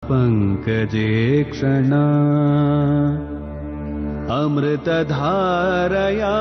पंकजे क्षणा अमृतधारया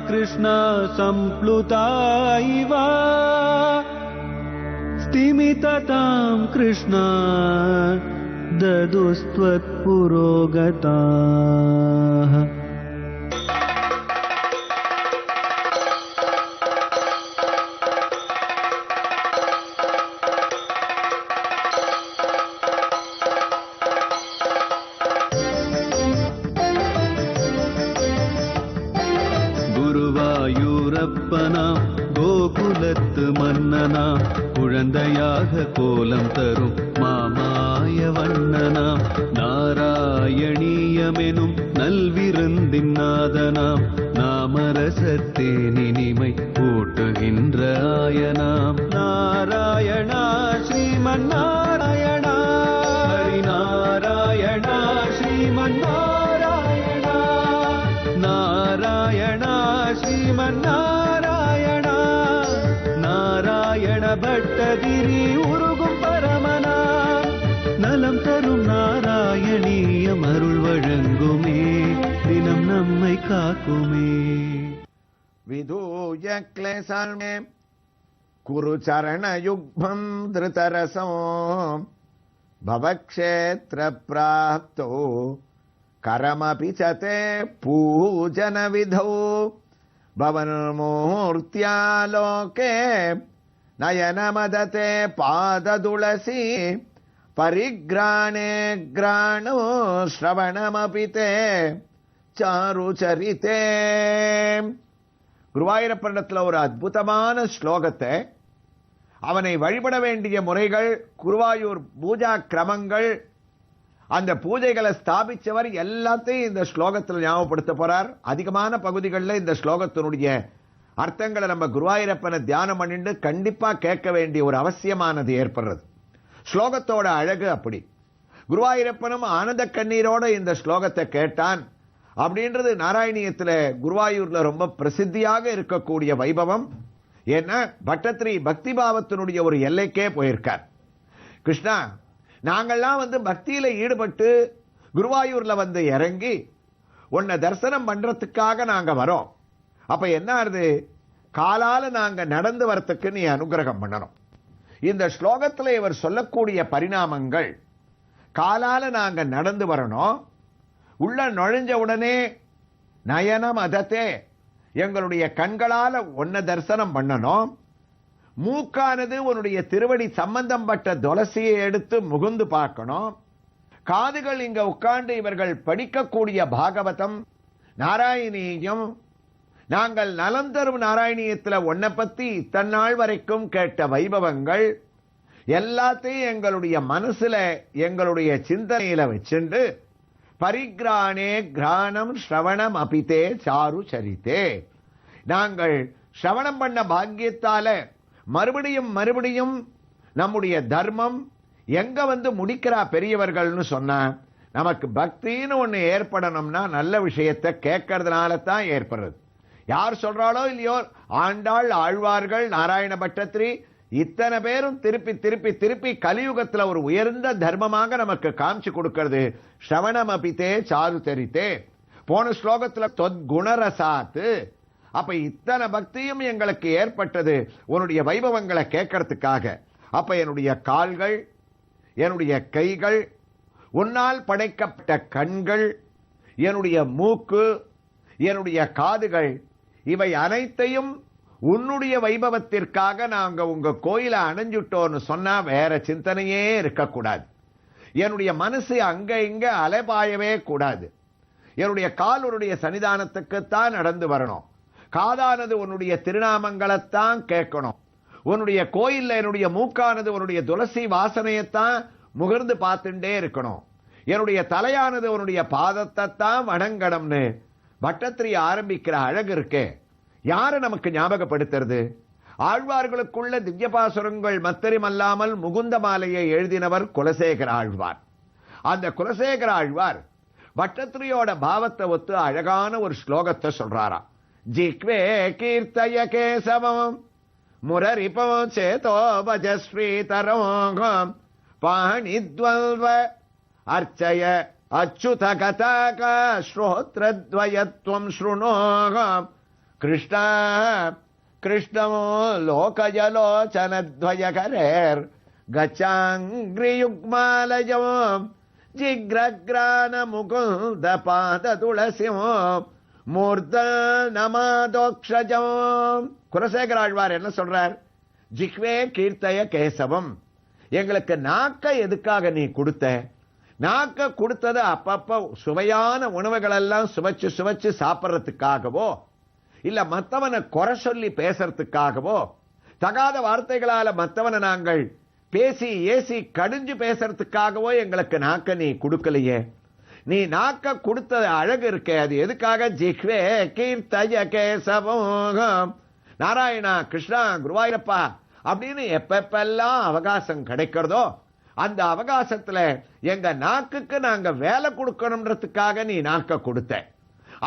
कृष्णा संप्लुता इव स्तिमिततां कृष्णा ददुस्त्वत्पुरोगताः। குருவாயூரப்பனா கோகுலத்து மன்னனா குழந்தையாக கோலம் தரும் மாமாய வண்ணனாம் நாராயணீயமெனும் நல்விருந்தின் நாதனாம் நாமரசத்தேன் இனிமை கூட்டுகின்ற ஆயனாம் நாராயணா ஸ்ரீமன் நாராயணா ஹரிநாராயணா ஸ்ரீமன் நாராயணா நாராயணா ஸ்ரீமன் நாராயணா நாராயண பட்டதிரி உருகும் பரமனா நலம் தரும் நாராயணீயம் அருள் வழங்குமே தினம் நம்மை காக்குமே. விதூய க்லேசால்மே குரு சரண யுக்மம் திருதரசோ பவக்ஷேத்ர பிராப்தோ கரமபி சதே பூஜன விதோ பவன்மூர்த்தியாலோகே நயனமததே பாததுளசி பரிக்ராணே கிராணோ ஸ்ரவணமபி தே சாருச்சரிதே. குருவாயூரப்பனிடத்தில் ஒரு அற்புதமான ஸ்லோகத்தை, அவனை வழிபட வேண்டிய முறைகள், குருவாயூர் பூஜா கிரமங்கள், அந்த பூஜைகளை ஸ்தாபிச்சவர் எல்லாத்தையும் இந்த ஸ்லோகத்தில் ஞாபகப்படுத்த போறார். அதிகமான பகுதிகளில் இந்த ஸ்லோகத்தினுடைய அர்த்தங்களை நம்ம குருவாயூரப்பனை தியானம் பண்ணிட்டு கண்டிப்பா கேட்க வேண்டிய ஒரு அவசியமானது ஏற்படுறது. ஸ்லோகத்தோட அழகு அப்படி. குருவாயூரப்பனும் ஆனந்த கண்ணீரோட இந்த ஸ்லோகத்தை கேட்டான் அப்படின்றது நாராயணியத்துல குருவாயூர்ல ரொம்ப பிரசித்தியாக இருக்கக்கூடிய வைபவம். ஏன்னா பட்டத்திரி பக்தி பாவத்தினுடைய ஒரு எல்லைக்கே போயிருக்கார். கிருஷ்ணா, நாங்கள்லாம் பக்தியில ஈடுபட்டு குருவாயூர்ல இறங்கி உன்னை தரிசனம் பண்றதுக்காக நாங்க வரோம். அப்ப என்ன ஆகுது, காலால நாங்க நடந்து வரத்துக்கு நீ அனுகிரகம் பண்ணணும். இந்த ஸ்லோகத்துல இவர் சொல்லக்கூடிய பரிணாமங்கள், காலால நாங்க நடந்து வரணும், உள்ள நுழைஞ்ச உடனே நயனம் அதத்தே எங்களுடைய கண்களால உன்னை தரிசனம் பண்ணணும், மூக்கானது உன்னுடைய திருவடி சம்பந்தம் பட்ட துளசியை எடுத்து முகுந்து பார்க்கணும், காதுகள் இங்க உட்கார்ந்து இவர்கள் படிக்கக்கூடிய பாகவதம் நாராயணீயம், நாங்கள் நலம் தரும் நாராயணியத்துல உன்னை பத்தி இத்தநாள் வரைக்கும் கேட்ட வைபவங்கள் எல்லாத்தையும் எங்களுடைய மனசுல எங்களுடைய சிந்தனையில வச்சுண்டு பரிக்ராணே கிராணம் ஸ்ரவணம் அபிதே சாரு சரிதே, நாங்கள் ஸ்ரவணம் பண்ண பாக்கியத்தால மறுபடியும் மறுபடியும் நம்முடைய தர்மம் எங்க முடிக்கிறா பெரியவர்கள்னு சொன்னா, நமக்கு பக்தின்னு ஒண்ணு ஏற்படணும்னா நல்ல விஷயத்தை கேட்கறதுனால தான் ஏற்படுறது. யார் சொல்றாளோ இல்லையோ, ஆண்டாள், ஆழ்வார்கள், நாராயண பட்டத்திரி இத்தனை பேரும் திருப்பி திருப்பி திருப்பி கலியுகத்துல ஒரு உயர்ந்த தர்மமாக நமக்கு காமிச்சு கொடுக்கிறது ஸ்ரவணம் அபிதே சாரு தெரித்தே. போன ஸ்லோகத்துல தொத்குணரசாத்து. அப்ப இத்தனை பக்தியும் எங்களுக்கு ஏற்பட்டது உன்னுடைய வைபவங்களை கேட்கறதுக்காக. அப்ப என்னுடைய கால்கள், என்னுடைய கைகள், உன்னால் படைக்கப்பட்ட கண்கள், என்னுடைய மூக்கு, என்னுடைய காதுகள், இவை அனைத்தையும் உன்னுடைய வைபவத்திற்காக நாங்க உங்க கோயிலை அணைஞ்சுட்டோன்னு சொன்னா வேற சிந்தனையே இருக்கக்கூடாது. என்னுடைய மனசு அங்க இங்க அலைபாயவே கூடாது. என்னுடைய கால் உன்னுடைய சன்னிதானத்துக்குத்தான் நடந்து வரணும், காதானது உன்னுடைய திருநாமங்களைத்தான் கேட்கணும், உன்னுடைய கோயில்ல என்னுடைய மூக்கானது உன்னுடைய துளசி வாசனையத்தான் முகர்ந்து பார்த்துட்டே இருக்கணும், என்னுடைய தலையானது உன்னுடைய பாதத்தை தான் வணங்கணும்னு பட்டத்திரி ஆரம்பிக்கிற அழகு இருக்கே, யாரை நமக்கு ஞாபகப்படுத்துறது? ஆழ்வார்களுக்குள்ள திவ்யபாசுரங்கள் மத்தரிமல்லாமல் முகுந்த மாலையை எழுதினவர் குலசேகர ஆழ்வார். அந்த குலசேகர ஆழ்வார் பட்டத்திரியோட பாவத்தை ஒத்து அழகான ஒரு ஸ்லோகத்தை சொல்றாராம். ஜிக்வே கீர்த்தய கேசவம் முரரிபோ சேதோ பஜஸ்ரீதரம் பாணித்வல்வ அர்ச்சய அச்சுத கதாகா ஸ்ரோத்ரத்வயத்வம் ஸ்ருணோகம் கிருஷ்ண கிருஷ்ணமோ லோகஜலோச்சனத்வயகரேர் கச்சாங்கிரியுக்மாலயோ ஜிக்ரக்ரான முகுந்த பாத துளசியோ மூர்தநமாதோக்ஷஜோ. குலசேகர ஆழ்வார் என்ன சொல்றார்? ஜிக்வே கீர்த்தய கேசவம். எங்களுக்கு நாக்க எதுக்காக நீ கொடுத்த? நாக்க கொடுத்தது அப்பப்ப சுவையான உணவுகள் எல்லாம் சுவைச்சு சுவைச்சு சாப்பிட்றதுக்காகவோ, இல்ல மத்தவனை குறை சொல்லி பேசுறதுக்காகவோ, தகாத வார்த்தைகளால மத்தவனை நாங்கள் பேசி ஏசி கடிஞ்சு பேசுறதுக்காகவோ எங்களுக்கு நாக்க நீ கொடுக்கலையே. நீ நாக்க கொடுத்தது அழகு இருக்கே, அது எதுக்காக? ஜிஹ்வே கீர்த்தய கேசவம். நாராயணா, கிருஷ்ணா, குருவாயூரப்பா அப்படின்னு எப்பெல்லாம் அவகாசம் கிடைக்கிறதோ அந்த அவகாசத்துல எங்க நாக்குக்கு நாங்க வேலை கொடுக்கணும்ன்றதுக்காக நீ நாக்க கொடுத்த.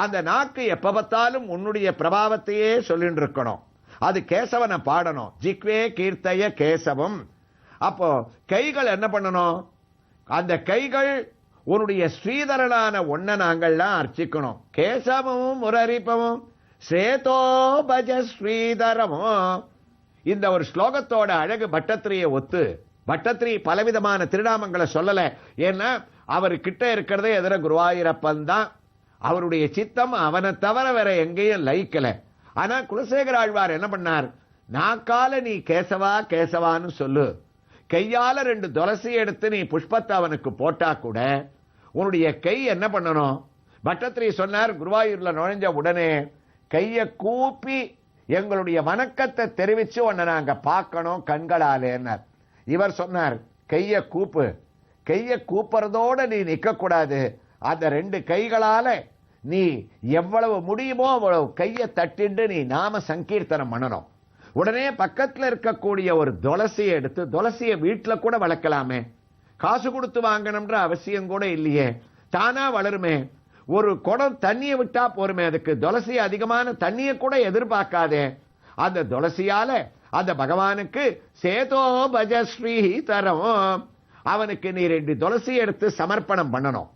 அந்த நாக்கு எப்ப பார்த்தாலும் உன்னுடைய பிரபாவத்தையே சொல்லிட்டு இருக்கணும். அது கேசவனை பாடணும். ஜிக்வே கீர்த்தய கேசவம். அப்போ கைகள் என்ன பண்ணணும்? அந்த கைகள் உன்னுடைய ஸ்ரீதரனான ஒன்ன நாங்கள்லாம் அர்ச்சிக்கணும். கேசவமும் முரரிப்பமும் ஸ்ரேதோ பஜ ஸ்ரீதரமும். இந்த ஒரு ஸ்லோகத்தோட அழகு பட்டத்திரியை ஒத்து. பட்டத்திரி பலவிதமான திருநாமங்களை சொல்லல. ஏன்னா அவர்கிட்ட இருக்கிறதே எதிர குருவாயூரப்பன் தான். அவருடைய சித்தம் அவனை தவிர வேற எங்கேயும் லயிக்கல. ஆனா குலசேகர ஆழ்வார் என்ன பண்ணார்? நாக்கால நீ கேசவா கேசவான்னு சொல்லு, கையால 2 துளசி எடுத்து நீ புஷ்பத்தை அவனுக்கு போட்டா கூட உன்னுடைய கை என்ன பண்ணணும்? பட்டத்திரி சொன்னார், குருவாயூர்ல நுழைஞ்ச உடனே கைய கூப்பி எங்களுடைய வணக்கத்தை தெரிவிச்சு உன்னை நாங்க பார்க்கணும் கண்களாலேன்னார். இவர் சொன்னார், கைய கூப்பு. கைய கூப்புறதோட நீ நிக்க கூடாது. அந்த 2 கைகளால நீ எவ்வளவு முடியுமோ அவ்வளவு கையை தட்டிண்டு நீ நாம சங்கீர்த்தனம் பண்ணணும். உடனே பக்கத்துல இருக்கக்கூடிய ஒரு துளசியை எடுத்து, துளசியை வீட்டுல கூட வளர்க்கலாமே, காசு கொடுத்து வாங்கணும்ன்ற அவசியம் கூட இல்லையே, தானா வளருமே. ஒரு குடம் தண்ணியை விட்டா போருமே, அதுக்கு துளசி அதிகமான தண்ணியை கூட எதிர்பார்க்காதே. அந்த துளசியால அந்த பகவானுக்கு சேதோ பஜஸ்ரீ தரம், அவனுக்கு நீ 2 துளசி எடுத்து சமர்ப்பணம் பண்ணணும்.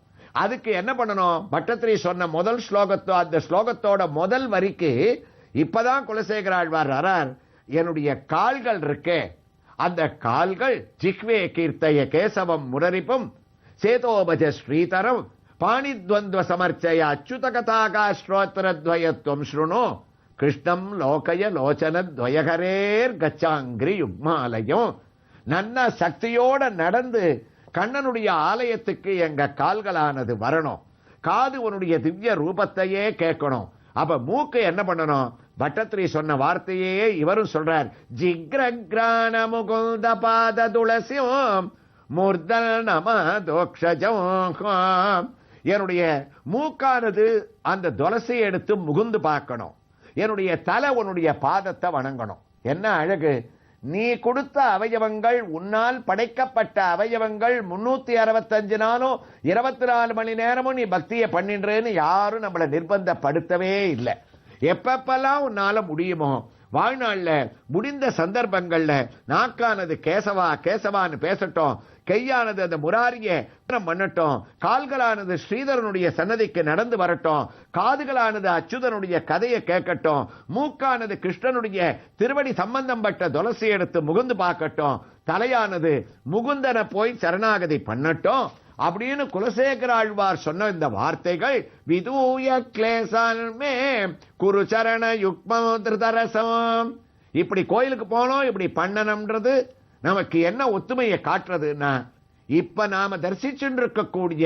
அதுக்கு என்ன பண்ணணும்? பட்டத்திரி சொன்ன முதல் ஸ்லோகத்தோ அந்த ஸ்லோகத்தோட முதல் வரிக்கு இப்பதான் குலசேகர ஆழ்வார் வரார். என்னுடைய கால்கள் இருக்கே, அந்த கால்கள் ஜிஹ்வே கீர்த்தய கேசவம் முரரிப்பும் சேதோபஜ ஸ்ரீதரம் பாணித்வந்த்வ சமர்ச்சய அச்சுத கதாகா ஸ்ரோத்ரத்வயத்வம் ஸ்ருணோ கிருஷ்ணம் லோகய லோச்சனத்வயகரேர் கச்சாங்கிரி யுக்மாலயம். நல்ல சக்தியோட நடந்து கண்ணனுடைய ஆலயத்துக்கு எங்க கால்களானது வரணும். காது உன்னுடைய திவ்ய ரூபத்தையே கேட்கணும். அப்ப மூக்கு என்ன பண்ணணும்? பட்டத்திரி சொன்ன வார்த்தையே இவரும் சொல்றார். ஜிக்ரக்ரான முகுந்த பாத துளசியம் மூர்தனமதோக்ஷஜம். என்னுடைய மூக்கானது அந்த துளசியை எடுத்து முகுந்து பார்க்கணும். என்னுடைய தலை உன்னுடைய பாதத்தை வணங்கணும். என்ன அழகு! நீ கொடுத்த அவயவங்கள், உன்னால் படைக்கப்பட்ட அவயவங்கள் 365 நாளும் 24 மணி நேரமும் நீ பக்தியை பண்ணின்றேன்னு யாரும் நம்மளை நிர்பந்தப்படுத்தவே இல்லை. எப்பப்பெல்லாம் உன்னால முடியுமோ வாழ்நாள்ல முடிந்த சந்தர்ப்பங்கள்ல நாக்கானது கேசவா கேசவான்னு பேசட்டும், கையானது அந்த முராரிய பண்ணட்டும், கால்களானது ஸ்ரீதரனுடைய சன்னதிக்கு நடந்து வரட்டும், காதுகளானது அச்சுதனுடைய கதையை கேட்கட்டும், மூக்கானது கிருஷ்ணனுடைய திருவடி சம்பந்தம் பட்ட துளசி எடுத்து முகுந்து பார்க்கட்டும், தலையானது முகுந்தன போய் சரணாகதி பண்ணட்டும் அப்படின்னு குலசேகர ஆழ்வார் சொன்ன இந்த வார்த்தைகள் விதூய கிளேசமே குரு சரண யுக்மோதரசம். இப்படி கோயிலுக்கு போனோம், இப்படி பண்ணணும்ன்றது நமக்கு என்ன ஒத்துமையை காட்டுறதுன்னா, இப்ப நாம தரிசிச்சுட்டு இருக்கக்கூடிய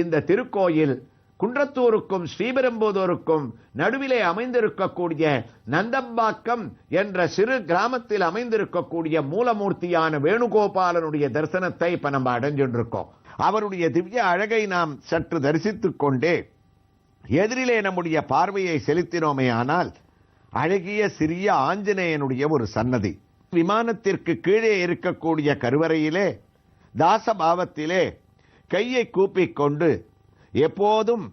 இந்த திருக்கோயில் குன்றத்தூருக்கும் ஸ்ரீபெரும்புதூருக்கும் நடுவிலே அமைந்திருக்கக்கூடிய நந்தம்பாக்கம் என்ற சிறு கிராமத்தில் அமைந்திருக்கக்கூடிய மூலமூர்த்தியான வேணுகோபாலனுடைய தரிசனத்தை இப்ப நம்ம அடைஞ்சுட்டு இருக்கோம். அவருடைய திவ்ய அழகை நாம் சற்று தரிசித்துக் கொண்டே எதிரிலே நம்முடைய பார்வையை செலுத்தினோமே ஆனால் அழகிய சிறிய ஆஞ்சநேயனுடைய ஒரு சன்னதி. விமானத்திற்கு கீழே இருக்கக்கூடிய கருவறையிலே தாசபாவத்திலே கையை கூப்பிக்கொண்டு எப்போதும்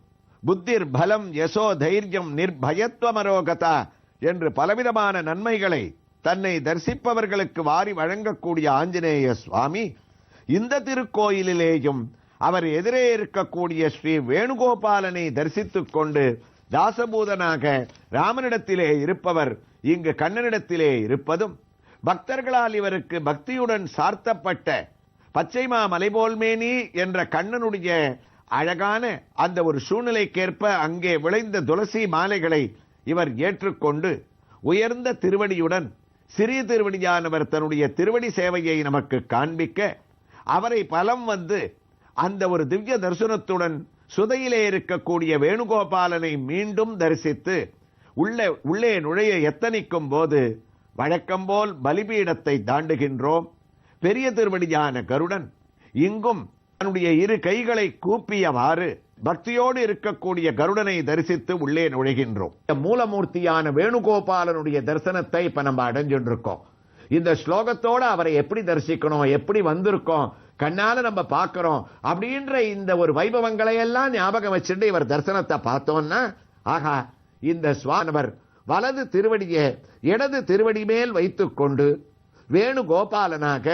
புத்திர் பலம் யசோ தைரியம் நிர்பயத்வமரோகதா என்று பலவிதமான நன்மைகளை தன்னை தரிசிப்பவர்களுக்கு வாரி வழங்கக்கூடிய ஆஞ்சநேய சுவாமி இந்த திருக்கோயிலிலேயும் அவர் எதிரே இருக்கக்கூடிய ஸ்ரீ வேணுகோபாலனை தரிசித்துக் கொண்டு தாசபூதனாக ராமனிடத்திலே இருப்பவர் இங்கு கண்ணனிடத்திலே இருப்பதும், பக்தர்களால் இவருக்கு பக்தியுடன் சார்த்தப்பட்ட பச்சைமா மலைபோல்மேனி என்ற கண்ணனுடைய அழகான அந்த ஒரு சூழ்நிலைக்கேற்ப அங்கே விளைந்த துளசி மாலைகளை இவர் ஏற்றுக்கொண்டு உயர்ந்த திருவடியுடன் சிறிய திருவடியானவர் தன்னுடைய திருவடி சேவையை நமக்கு காண்பிக்க, அவரை பலம் வந்து அந்த ஒரு திவ்ய தரிசனத்துடன் சுதையிலே இருக்கக்கூடிய வேணுகோபாலனை மீண்டும் தரிசித்து உள்ளே நுழைய எத்தனிக்கும் போது வழக்கம்போல் பலிபீடத்தை தாண்டுகின்றோம். பெரிய திருவடியான கருடன் இங்கும் தன்னுடைய இரு கைகளை கூப்பியவாறு பக்தியோடு இருக்கக்கூடிய கருடனை தரிசித்து உள்ளே நுழைகின்றோம். மூலமூர்த்தியான வேணுகோபாலனுடைய தரிசனத்தை இப்ப நம்ம அடைஞ்சிருக்கோம். இந்த ஸ்லோகத்தோட அவரை எப்படி தரிசிக்கணும், எப்படி வந்திருக்கோம், கண்ணால நம்ம பார்க்கிறோம் அப்படின்ற இந்த ஒரு வைபவங்களை எல்லாம் ஞாபகம் வச்சுட்டு இவர் தரிசனத்தை பார்த்தோம்னா, ஆகா, இந்த சுவானவர் வலது திருவடியை இடது திருவடி மேல் வைத்துக் கொண்டு வேணுகோபாலனாக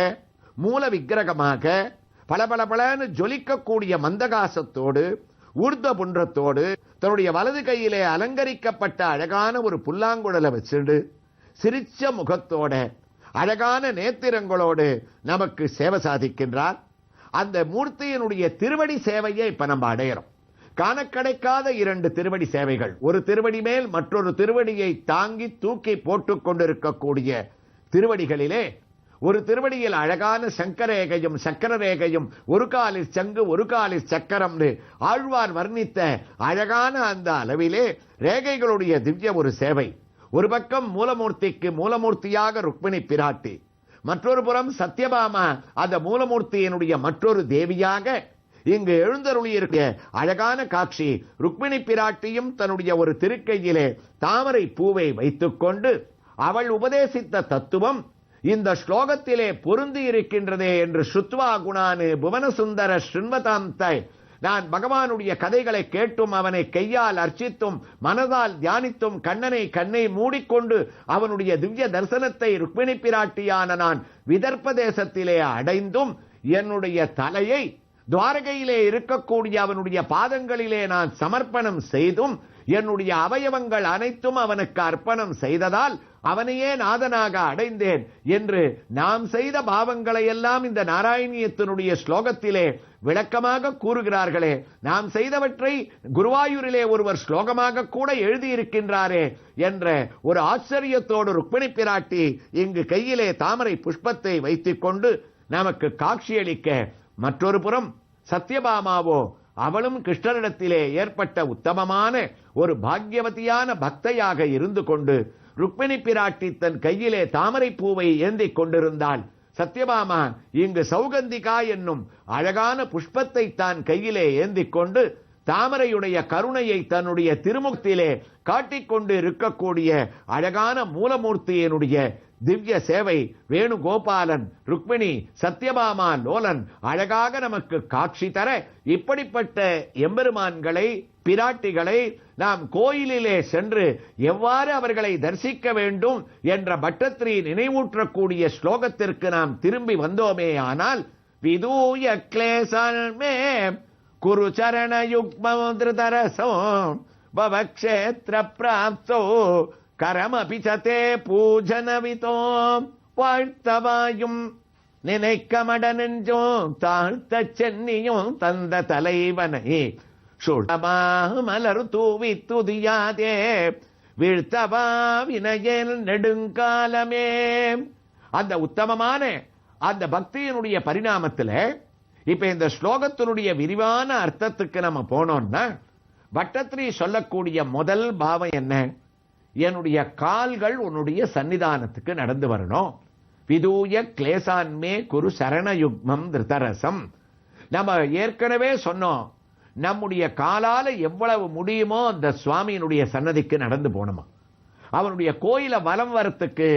மூல விக்கிரகமாக பளபளபளன்னு ஜொலிக்கக்கூடிய மந்தகாசத்தோடு ஊர்த புன்றத்தோடு தன்னுடைய வலது கையிலே அலங்கரிக்கப்பட்ட அழகான ஒரு புல்லாங்குழலை வச்சுண்டு சிரிச்ச முகத்தோட அழகான நேத்திரங்களோடு நமக்கு சேவை சாதிக்கின்றார். அந்த மூர்த்தியினுடைய திருவடி சேவையை இப்ப நம்ம அடையிறோம். காண கிடைக்காத இரண்டு திருவடி சேவைகள், ஒரு திருவடி மேல் மற்றொரு திருவடியை தாங்கி தூக்கி போட்டுக் கொண்டிருக்கக்கூடிய திருவடிகளிலே ஒரு திருவடியில் அழகான சங்கரேகையும் சக்கரரேகையும், ஒரு காலில் சங்கு ஒரு காலில் சக்கரம்னு ஆழ்வார் வர்ணித்த அழகான அந்த அளவிலே ரேகைகளுடைய திவ்ய ஒரு சேவை. ஒரு பக்கம் மூலமூர்த்திக்கு மூலமூர்த்தியாக ருக்மிணி பிராட்டி, மற்றொரு புறம் சத்யபாமா அந்த மூலமூர்த்தியினுடைய மற்றொரு தேவியாக இங்கு எழுந்தருளியிருக்க அழகான காட்சி. ருக்மிணி பிராட்டியும் தன்னுடைய ஒரு திருக்கையிலே தாமரை பூவை வைத்துக் கொண்டு அவள் உபதேசித்த தத்துவம் இந்த ஸ்லோகத்திலே பொருந்தி இருக்கின்றதே என்று ஸ்ருத்வா குணானு புவனசுந்தர ஸ்ருண்வதாந்தை, நான் பகவானுடைய கதைகளை கேட்டும் அவனை கையால் அர்ச்சித்தும் மனதால் தியானித்தும் கண்ணை மூடிக்கொண்டு அவனுடைய திவ்ய தரிசனத்தை ருக்மிணி பிராட்டியான நான் விதர்ப்ப தேசத்திலே அடைந்தும் என்னுடைய தலையை துவாரகையிலே இருக்கக்கூடிய அவனுடைய பாதங்களிலே நான் சமர்ப்பணம் செய்தும் என்னுடைய அவயவங்கள் அனைத்தும் அவனுக்கு அர்ப்பணம் செய்ததால் அவனையே நாதனாக அடைந்தேன் என்று நாம் செய்த பாவங்களை எல்லாம் இந்த நாராயணியத்தினுடைய ஸ்லோகத்திலே விளக்கமாக கூறுகிறார்களே. நாம் செய்தவற்றை குருவாயூரிலே ஒருவர் ஸ்லோகமாக கூட எழுதியிருக்கின்றாரே என்ற ஒரு ஆச்சரியத்தோடு ருக்மிணி பிராட்டி இங்கு கையிலே தாமரை புஷ்பத்தை வைத்துக் கொண்டு நமக்கு காட்சியளிக்க, மற்றொரு புறம் சத்யபாமாவோ அவளும் கிருஷ்ணரிடத்திலே ஏற்பட்ட உத்தமமான ஒரு பாக்யவதியான பக்தையாக இருந்து கொண்டு ருக்மிணி பிராட்டி தன் கையிலே தாமரை பூவை ஏந்திக் கொண்டிருந்தாள். சத்யபாமா இங்கு சௌகந்திகா என்னும் அழகான புஷ்பத்தை தான் கையிலே ஏந்திக் கொண்டு தாமரையுடைய கருணையை தன்னுடைய திருமுகத்திலே காட்டிக்கொண்டு இருக்கக்கூடிய அழகான மூலமூர்த்தியினுடைய திவ்ய சேவை. வேணுகோபாலன் ருக்மிணி சத்யபாமா லோலன் அழகாக நமக்கு காட்சி தர, இப்படிப்பட்ட எம்பெருமான்களை பிராட்டிகளை நாம் கோயிலிலே சென்று எவ்வாறு அவர்களை தரிசிக்க வேண்டும் என்ற பட்டத்திரி நினைவூற்றக்கூடிய ஸ்லோகத்திற்கு நாம் திரும்பி வந்தோமே. ஆனால் விதூய கிளேசமே குரு சரண யுக்மோத்ருதரசோ பவக்ஷேத்ர பிராப்தோ கரமபிச்சதே பூஜனவிதோ, வாழ்த்தவாயும் நினைக்க மட நெஞ்சோம் தாழ்த்த சென்னியும் தந்த தலைவனை சுடமா மலர் தூவி துதியாதே வீழ்த்தவா வினயல் நெடுங்காலமே. அந்த உத்தமமான அந்த பக்தியினுடைய பரிணாமத்தில் இப்ப இந்த ஸ்லோகத்தினுடைய விரிவான அர்த்தத்துக்கு நம்ம போனோம்னா, பட்டத்திரி சொல்லக்கூடிய முதல் பாவம் என்ன? என்னுடைய கால்கள் உன்னுடைய சன்னிதானத்துக்கு நடந்து வரணும். விதூய கிளேசான்மே குரு சரணயுக்மம் திருதரசம். நம்ம ஏற்கனவே சொன்னோம், நம்முடைய காலால எவ்வளவு முடியுமோ அந்த சுவாமியினுடைய சன்னதிக்கு நடந்து போனோமா. அவனுடைய கோயில வலம் வரத்துக்கு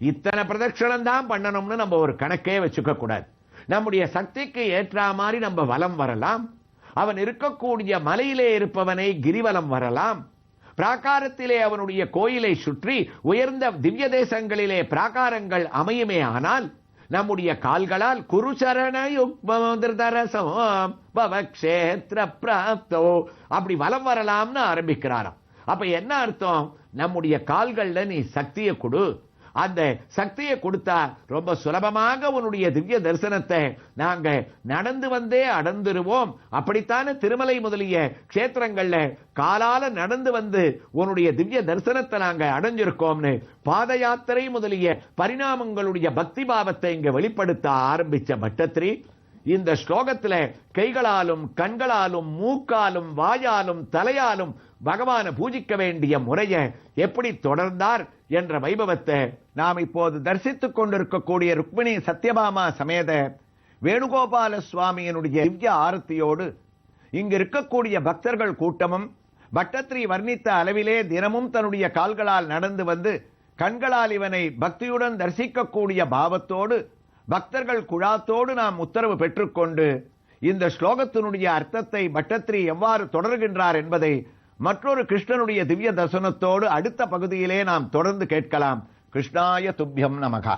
இத்தனை பிரதட்சணம் தான் பண்ணணும்னு நம்ம ஒரு கணக்கே வச்சுக்க கூடாது. நம்முடைய சக்திக்கு ஏற்ற மாதிரி நம்ம வலம் வரலாம். அவன் இருக்கக்கூடிய மலையிலே இருப்பவனை கிரிவலம் வரலாம். பிராகாரத்திலே அவனுடைய கோயிலை சுற்றி உயர்ந்த திவ்ய தேசங்களிலே பிராகாரங்கள் அமையுமே. ஆனால் நம்முடைய கால்களால் குருசரண யுக்மோதிரதரசம் பவக்ஷேத்ர பிராப்தோ அப்படி வலம் வரலாம்னு ஆரம்பிக்கிறாராம். அப்ப என்ன அர்த்தம்? நம்முடைய கால்கள்ல நீ சக்தியை கொடு, அந்த சக்தியை கொடுத்தா ரொம்ப சுலபமாக உன்னுடைய திவ்ய தரிசனத்தை நாங்க நடந்து வந்தே அடைந்துருவோம். அப்படித்தானே திருமலை முதலிய க்ஷேத்திரங்கள்ல காலால நடந்து வந்து உன்னுடைய திவ்ய தரிசனத்தை நாங்க அடைஞ்சிருக்கோம்னு பாத யாத்திரை முதலிய பரிணாமங்களுடைய பக்தி பாவத்தை இங்க வெளிப்படுத்த ஆரம்பிச்ச பட்டத்திரி இந்த ஸ்லோகத்துல கைகளாலும் கண்களாலும் மூக்காலும் வாயாலும் தலையாலும் பகவானை பூஜிக்க வேண்டிய முறையை எப்படி தொடர்ந்தார் என்ற வைபவத்தை நாம் இப்போது தரிசித்துக் கொண்டிருக்கக்கூடிய ருக்மிணி சத்யபாமா சமேத வேணுகோபால சுவாமியினுடைய திவ்ய ஆரத்தியோடு இங்கு இருக்கக்கூடிய பக்தர்கள் கூட்டமும் பட்டத்திரி வர்ணித்த அளவிலே தினமும் தன்னுடைய கால்களால் நடந்து வந்து கண்களால் இவனை பக்தியுடன் தரிசிக்கக்கூடிய பாவத்தோடு பக்தர்கள் குழாத்தோடு நாம் உத்தரவு பெற்றுக்கொண்டு இந்த ஸ்லோகத்தினுடைய அர்த்தத்தை பட்டத்திரி எவ்வாறு தொடர்கின்றார் என்பதை மற்றொரு கிருஷ்ணனுடைய திவ்ய தரிசனத்தோடு அடுத்த பகுதியிலே நாம் தொடர்ந்து கேட்கலாம். கிருஷ்ணாய துப்யம் நமகா.